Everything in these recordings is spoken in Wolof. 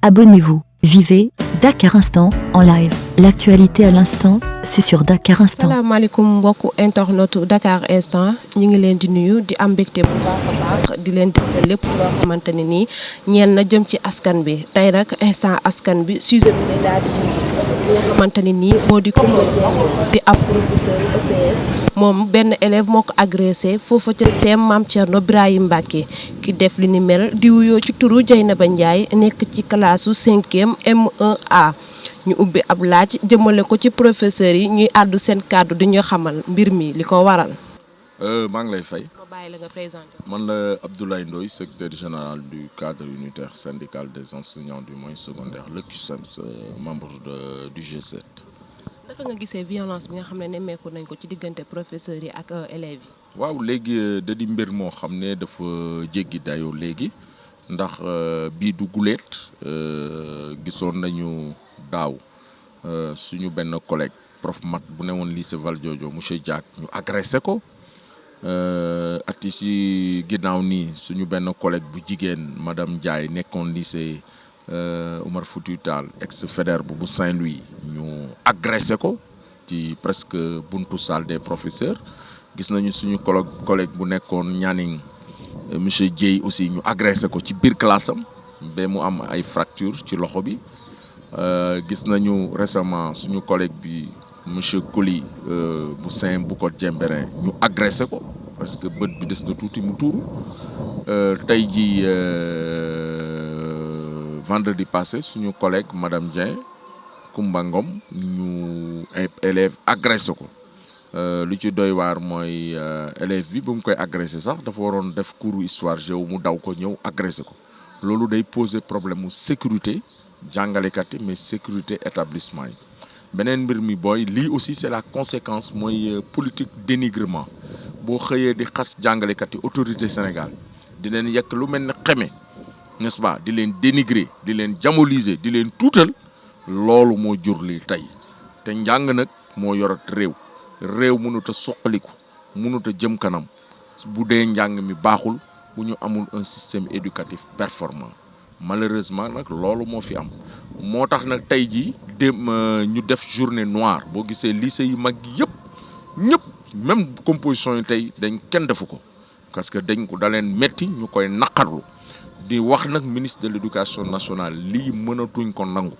Abonnez-vous, vivez Dakar Instant en live. L'actualité à l'instant, c'est sur Dakar Instant. salaamaaleykum mbokku internetu Dakar Instant ñi ngi leen di nuyu di am mbégte bu baax di leen déglu lépp loo xamante ne nii ñeel na jëm ci askan bi tey nag instant askan bi sujet bi lay daal di nga xamante ne nii moo di Coumba Dieng di ab professeur EPS moom benn élève moo ko agressé foofa ca CEM Mame Thierno Birahim Mbacké ki def li ni mel di wuyoo ci turu Dieynaba Ndiaye nekk ci classe 5e M1A. ñu ubbi ab laaj jëmale ko ci professeur yi ñuy àddu seen kàddu di ñu xamal mbir mi li ko waral. maa ngi lay fay. ma bàyyi la nga présenté. man la Abdoulaye Ndoye secrétaire général du cadre unitaire syndical des enseignants du moyen secondaire le CUSEMS membre du G7. naka nga gisee violence bi nga xam ne nemmeeku nañ ko ci diggante professeurs yi ak élèves yi. waaw léegi da di mbir moo xam ne dafa jéggi dayoo léegi ndax bii du guleet gisoon nañu daaw suñu benn collègue prof mat bu ne woon lycée Valdiodio monsieur Diack ñu agressé ko at yi ci ginnaaw nii suñu benn collègue bu jigéen madame Ndiaye nekkoon lycée Omar Foutiyou Tall ex Faidherbe bu Saint-Louis ñu agressé ko ci presque buntu salle des professeurs gis nañu suñu collègue bu nekkoon Nianing monsieur Dieye aussi ñu agressé ko ci biir classe am ba mu am ay fracture ci loxo bi. gis nañu récemment suñu collègue bi monsieur Koli bu Saint Boucotte Diembéring ñu agressé ko parce que bët bi des na tuuti mu tuuru tey ji vendredi passé suñu collègue madame Dieng Koumba Ngom ñu élève agressé ko lu ci doy waar mooy élève bi bu mu koy agressé sax dafa waroon def cours histoire géo mu daw ko ñëw agressé ko loolu day poser problème mu sécurité jàngalekat yi mais sécurité établissement yi beneen mbir mi booy lii aussi c'est la conséquence mooy politique dénigrement boo xëyee di xas jàngalekat yi autorité Sénégal di leen yekk lu mel ne xeme n'est-ce pas di leen dénigrer di leen diaboliser di leen tuutal loolu moo jur lii tey te njàng nag moo yorat réew mënut a suqaliku mënut a jëm kanam bu dee njàng mi baaxul bu ñu amul un système éducatif performant malheureusement nag loolu moo fi am moo tax nag tey jii ñu def journée noire boo gisee lycée yi mag yëpp ñëpp même composition yi tey kenn defu ko parce que dañ ko da leen metti ñu koy naqarlu di wax nag ministre de l'éducation nationale lii mënatuñ ko nangu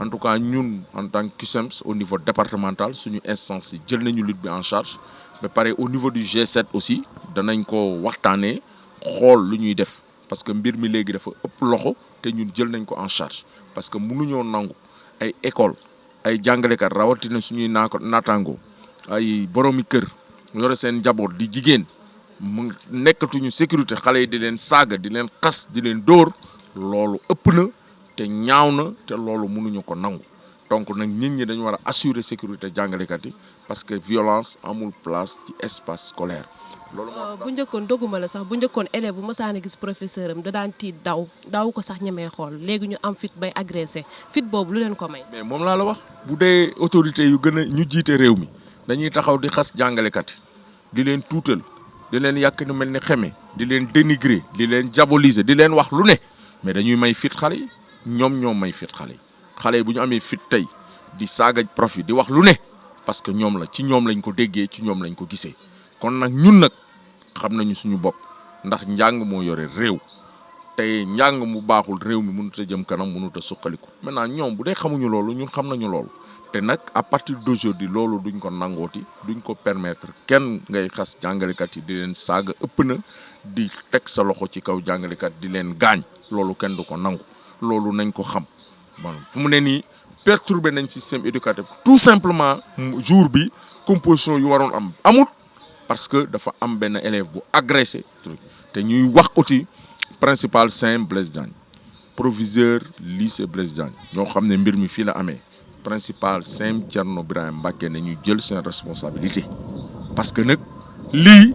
en tout cas ñun en tant que CUSEMS au niveau départemental suñu instance yi jël nañu lutte bi en charge ba pare au niveau du G7 aussi danañ ko waxtaanee xool lu ñuy def. parce que mbir mi léegi dafa ëpp loxo te ñun jël nañ ko en charge parce que mënuñoo nangu ay école ay jàngalekat rawatina suñuy naataango ay boroomi kër yore seen njaboot di jigéen mu nekkatuñu sécurité xale yi di leen saaga di leen xas di leen dóor loolu ëpp na te ñaaw na te loolu mënuñu ko nangu donc nag nit ñi dañu war a assurer sécurité jàngalekat yi parce que violence amul place ci espace scolaire. bu njëkkoon doguma la sax bu njëkkoon élève bu mësaan a gis professeur am da daan tiit daw ko sax ñemee xool léegi ñu am fit bay agressé fit boobu lu leen ko may. mais moom laa la wax bu dee autorités yu gën a ñu jiite réew mi dañuy taxaw di xas jàngalekat di leen tuutal di leen yàq nu mel ni xeme di leen dénigrer di leen diaboliser di leen wax lu ne mais dañuy may fit xale yi ñoom may fit xale yi bu ñu amee fit tey di saaga prof yi di wax lu ne parce que ñoom la ci ñoom lañ ko déggee ci ñoom lañ ko gisee kon nag ñun nag. xam nañu suñu bopp ndax njàng moo yore réew tey njàng mu baaxul réew mi mënut a jëm kanam mënut a suqaliku maintenant ñoom bu dee xamuñu loolu ñun xam nañu loolu te nag à partir d'aujourd'hui loolu duñ ko nangooti duñ ko permettre kenn ngay xas jàngalekat yi di leen saaga ëpp na di teg sa loxo ci kaw jàngalekat di leen gaañ loolu kenn du ko nangu loolu nañ ko xam bon fu mu ne nii perturber nañ système éducatif tout simplement jour bi composition yu waroon am amut. parce que dafa am benn élève bu agressé te ñuy wax aussi principal Saint Blaise Diagne proviseur lycée Blaise Diagne ñoo xam ne mbir mi fii la amee principal Saint Thierno Birahim Mbacké ne ñu jël seen responsabilité parce que nag lii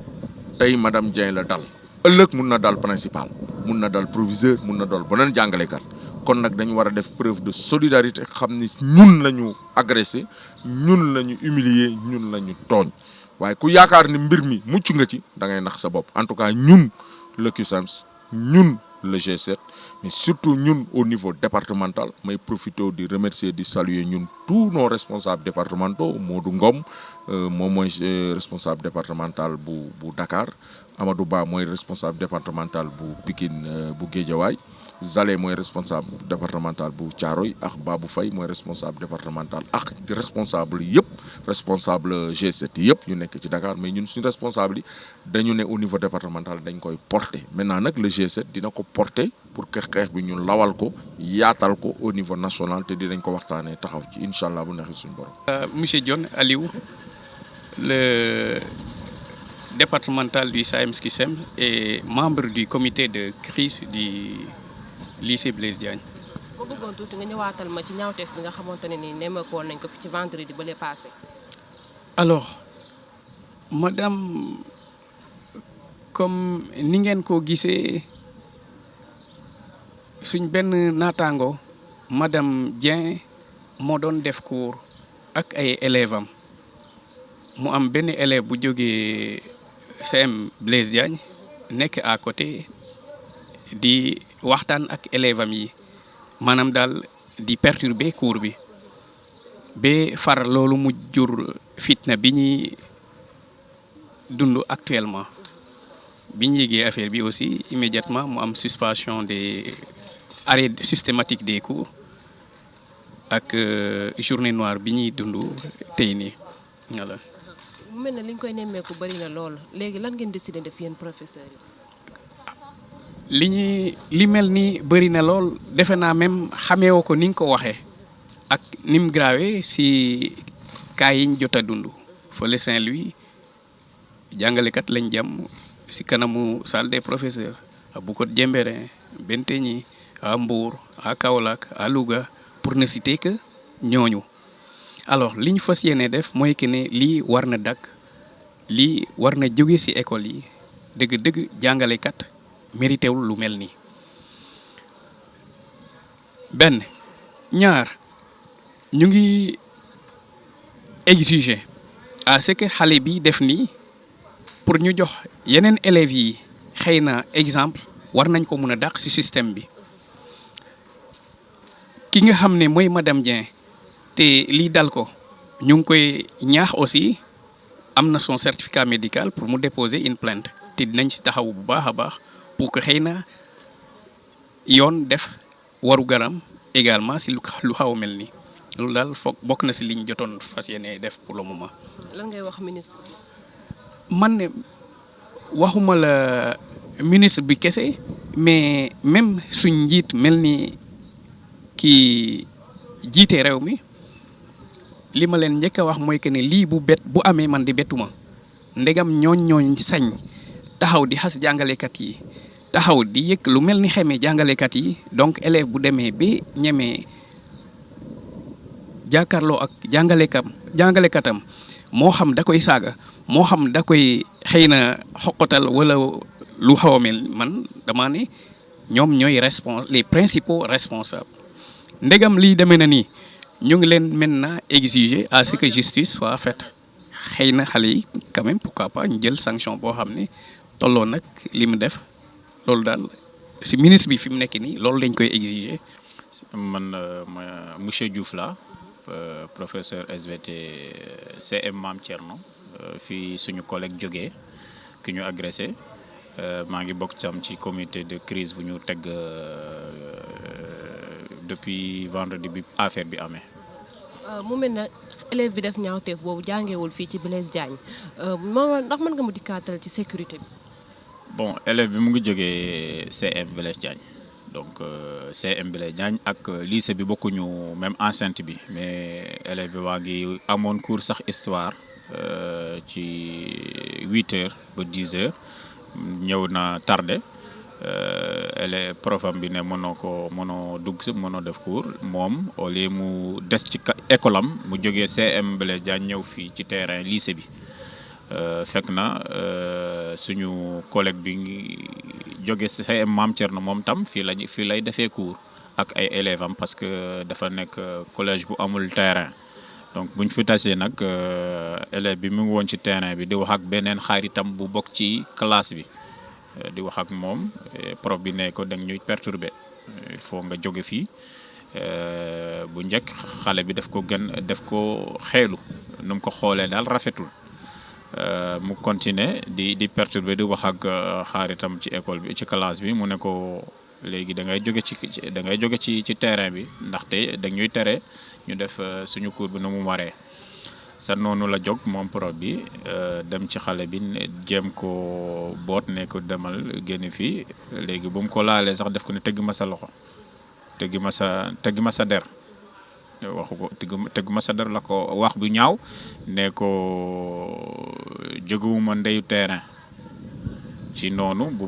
tey madame Dieng la dal ëllëg mun na dal principal mun na dal proviseur mun na dal beneen jàngalekat kon nag dañu war a def preuve de solidarité xam ni ñun la ñu agressé ñun la ñu humilier ñun la ñu tooñ waaye ku yaakaar ni mbir mi mucc nga ci da ngay nax sa bopp en tout cas ñun le CUSEMS ñun le G7 mais surtout ñun au niveau départemental may profité di remercier di saluer ñun tous nos responsables départementaux Modou Ngom moom mooy responsable départemental bu Dakar Amadou Ba mooy responsable départemental bu Pikine bu Guédiawaye Zalé mooy responsable départemental bu Thiaroye ak Babou Faye mooy responsable départemental ak responsable yëpp responsable G7 yëpp ñu nekk ci Dakar mais ñun suñu responsable yi dañu ne au niveau départemental dañ koy porter maintenant nag le G7 dina ko porter pour que xeex bi ñu lawal ko yaatal ko au niveau national te dinañ ko waxtaanee taxaw ci incha allah bu neexee suñu borom. Monsieur Dione Aliou, le départemental du SAEMS-CUSEMS et membre du comité de crise du lycée Blaise Diagne. ma bëggoon tuuti nga ñëwaatal ma ci ñaawteef bi nga xamante ne nii nemmeekoon nañ ko fi ci vendredi ba le passé. Alors madame, comme ni ngeen ko gisee suñ benn naataango madame Dieng moo doon def cours ak ay élèves am mu am benn élève bu jógee CM Blaise Diagne nekk à côté di waxtaan ak élèves am yi maanaam daal di perturber cours bi ba far loolu mu jur fitna bi ñuy dund actuellement bi ñu yégee affaire bi aussi immédiatement mu am suspension des arrêt systématique des cours ak journée noire bi ñuy dund tey nii voilà. mu mel ne li ñu koy nemmeeku bari na lool léegi lan ngeen décidé def yéen professeurs yi. li mel ni bëri na lool defe naa même xameewoo ko ni nga ko waxee ak ni mu grave si cas yi ñu jot a dund fële Saint-Louis jàngalekat lañ jàmm si kanamu salle des professeurs à Boucotte Diembéring Benteñi à Mbour à Kaolack à Louga pour ne citer que ñooñu. alors li ñu fas yéene def mooy que ne lii war na dakk lii war na jóge si école yi dëgg-dëgg jàngalekat mérité wul lu mel nii benn ñaar ñu ngi exiger à ce que xale bi def nii pour ñu jox yeneen élèves yi xëy na exemple war nañ ko mun a dàq ci système bi ki nga xam ne mooy madame Dieng te lii dal ko ñu ngi koy ñaax aussi am na son certificat médical pour mu déposer une plainte te dinañ ci taxaw bu baax a baax pour que xëy na yoon def waru garam également si lu xaw a mel nii loolu daal foog bokk na si liñ jotoon fas yéene def pour le moment. lan ngay wax ministre bi. man ne waxuma la ministre bi kese mais même suñ njiit mel ni kii jiite réew mi li ma leen njëkk a wax mooy que ne lii bu amee man di bettuma ndegam ñooñ sañ taxaw di xas jàngalekat yi taxaw di yëkk lu mel ni xamee jàngalekat yi donc élève bu demee ba ñemee jàkkaarloo ak jàngalekatam moo xam da koy saaga moo xam da koy xëy na xoqatal wala lu xaw a mel man dama ne ñoom ñooy les principaux responsables ndegam lii demee na nii ñu ngi leen maintenant exiger à ce que justice soit faite xëy na xale yi quand même pourquoi pas ñu jël sanction boo xam ne tolloo nag li mu def loolu daal si ministre bi fi mu nekk nii loolu lañ koy exiger. man monsieur Diouf la professeur SVT CM Mame Thierno fii suñu collègue jógee ki ñu agressé maa ngi bokk tam ci comité de crise bu ñu teg depuis vendredi bi affaire bi amee. mu mel ne élève bi def ñaawteef boobu jàngeewul fii ci Blaise Diagne ndax mën nga mu dikkaatal ci sécurité bi. bon élève bi mu ngi jógee CM Blaise Diagne donc CM Blaise Diagne ak lycée bi bokkuñu même enceinte bi mais élève bi waa ngi amoon cours sax histoire ci 8h ba 10h ñëw na tardé. ele profam bi ne mënoo dugg si mënoo def cours moom au lieu mu des ci école am mu jógee CM Blaise Diagne ñëw fii ci terrain lycée bi fekk na suñu collègue bi ngi jóge CM Mame Thierno moom tam fii lay defee cours ak ay élèves am parce que dafa nekk collège bu amul terrain donc buñ fi tasee nag élève bi mu ngi woon ci terrain bi di wax ak beneen xaritam bu bokk ci classe bi di wax ak moom prof bi ne ko da ñuy perturber il faut nga jóge fii bu njëkk xale bi daf ko xeelu nu mu ko xoolee daal rafetul mu continuer di perturber di wax ak xaaritam ci école bi ci classe bi mu ne ko léegi da ngay jóge ci terrain bi ndaxte da ñuy tere ñu def suñu cours bi nu mu waree sa noonu la jóg moom prof bi dem ci xale bi jéem ko boot ne ko demal génn fii léegi bu mu ko laalee sax def ko ne tegg ma sa loxo tegg ma sa der waxu ko tegg ma sa der la ko wax bu ñaaw ne ko jógewuma ndeyu terrain ci noonu bu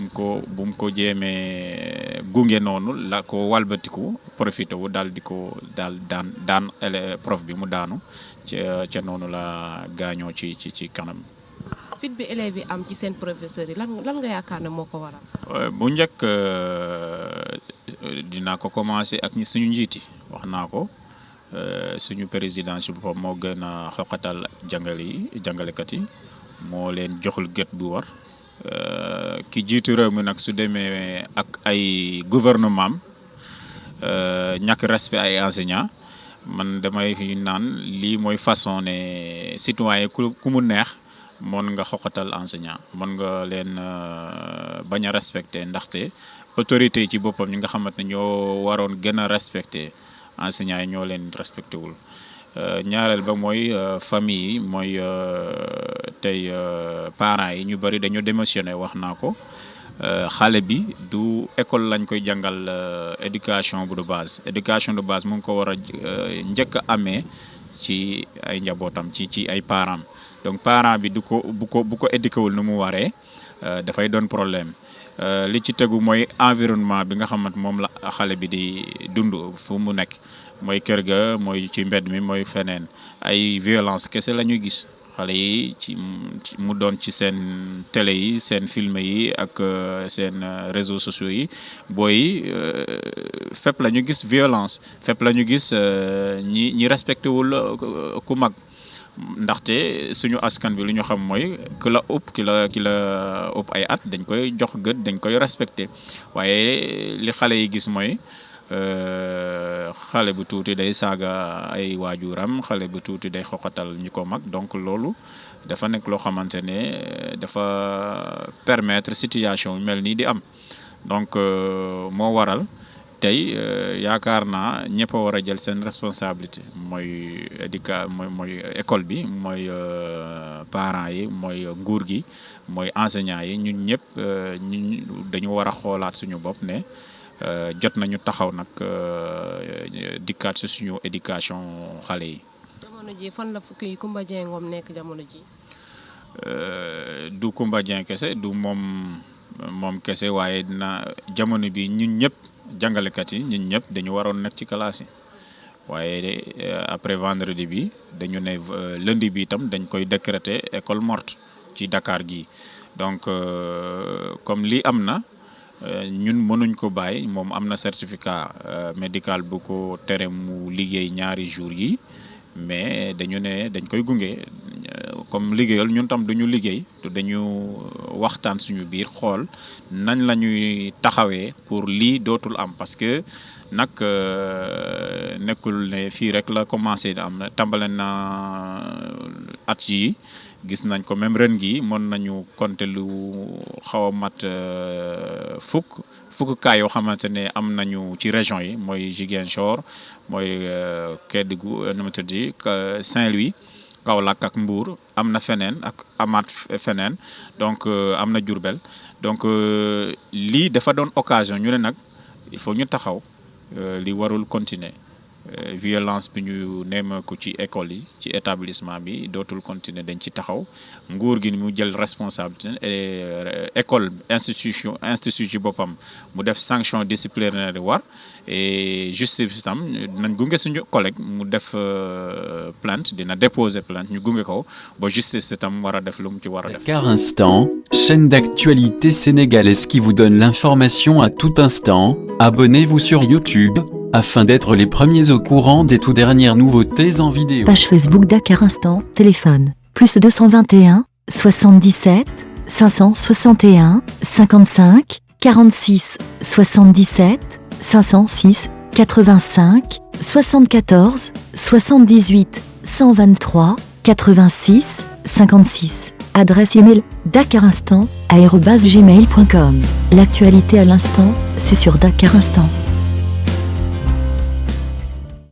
mu ko jéemee gunge noonu la ko walbatiku profité wu daal daan prof bi mu daanu ca noonu la gaañoo ci kanam. fit bi élèves yi am ci seen professeurs yi lan nga yaakaar ne moo ko waral. bu njëkk dinaa ko commencé ak suñu njiiti wax naa ko suñu président ci boppam moo gën a xoqatal jàngalekat yi moo leen joxul gët bu war. ki jiitu réew mi nag su demee ak ay gouvernement ñàkk respect ay enseignants man damay fi naan lii mooy façon ne citoyen ku mu neex mën nga xoqatal enseignant mën nga leen bañ a respecter ndaxte autorité yi ci boppam ñi nga xamante ne ñoo waroon gën a respecter enseignants yi ñoo leen respecté wul. ñaareel ba mooy famille yi mooy tey parents yi ñu bari dañoo démissionné wax naa ko xale bi du école lañ koy jàngal éducation de base mu ngi ko war a njëkk a amee ci ay njabootam ci ay parents donc parent bi bu ko éduqué wul nu mu waree dafay doon problème li ci tegu mooy environnement bi nga xamante moom la xale bi di dund fu mu nekk. mooy kër ga mooy ci mbedd mi mooy feneen ay violence kese la ñuy gis xale yi mu doon ci seen télé yi seen film yi ak seen réseaux sociaux yi booy fépp la ñu gis violence fépp la ñu gis ñi respecté wul ku mag ndaxte suñu askan bi lu ñu xam mooy ki la ëpp ay at dañ koy jox gët dañ koy respecté waaye li xale yi gis mooy xale bu tuuti day saaga ay waajuram xale bu tuuti day xoqatal ñi ko mag donc loolu dafa nekk loo xamante ne dafa permettre situation yu mel nii di am donc moo waral tey yaakaar naa ñëpp a war a jël seen responsabilité mooy mooy école bi mooy parents yi mooy nguur gi mooy enseignants yi ñun ñëpp dañu war a xoolaat suñu bopp ne jot nañu taxaw nag dikkaat si suñu éducation xale yi. jamono ji fan la fukki Coumba Dieng Ngom nekk jamono ji. du Coumba Dieng kese du moom kese waaye dina jamono bi ñun ñëpp jàngalekat yi ñun ñëpp dañu waroon nekk ci classe yi waaye après vendredi bi dañu ne lundi bi itam dañ koy décréter école morte ci Dakar gi donc comme lii am na. ñun mënuñ ko bàyyi moom am na certificat médical bu ko tere mu liggéey ñaari jours yi mais dañu ne dañ koy gunge comme liggéeyal ñun tam duñu liggéey te dañu waxtaan suñu biir xool nañ la ñuy taxawee pour lii dootul am parce que nag nekkul ne fii rek la commencé am na tàmbale na at yi gis nañ ko même ren gi mën nañu compter lu xaw a mat fukk cas yoo xamante ne am nañu ci région yi mooy Ziguinchor mooy Kédougou nu mu tudd Saint-Louis Kaolack ak Mbour am na feneen ak amaat feneen donc am na Diourbel donc lii dafa doon occasion ñu ne nag il faut ñu taxaw li warul continuer violence bi ñu nemmeeku ci école yi ci établissement bi dootul continuer dañ ci taxaw nguur gi mu jël responsabilité école institut ci boppam mu def sanction disciplinaire war et justice tam dinañ gunge suñu collègue mu def plainte dina déposer plainte ñu gunge ko ba justice tam war a def lu mu ci war a def. Dakar Instant, chaîne d'actualité sénégalaise qui vous donne l'information à tout instant. Abonnez-vous sur YouTube afin d'être les premiers au courant des toutes dernières nouveautés en vidéo. Page Facebook Dakar Instant, téléphone, +221 77 561 55 46 77 506 85 74 78 123 86 56. Adresse email dakarinstant@gmail.com. L'actualité à l'instant, c'est sur Dakar Instant.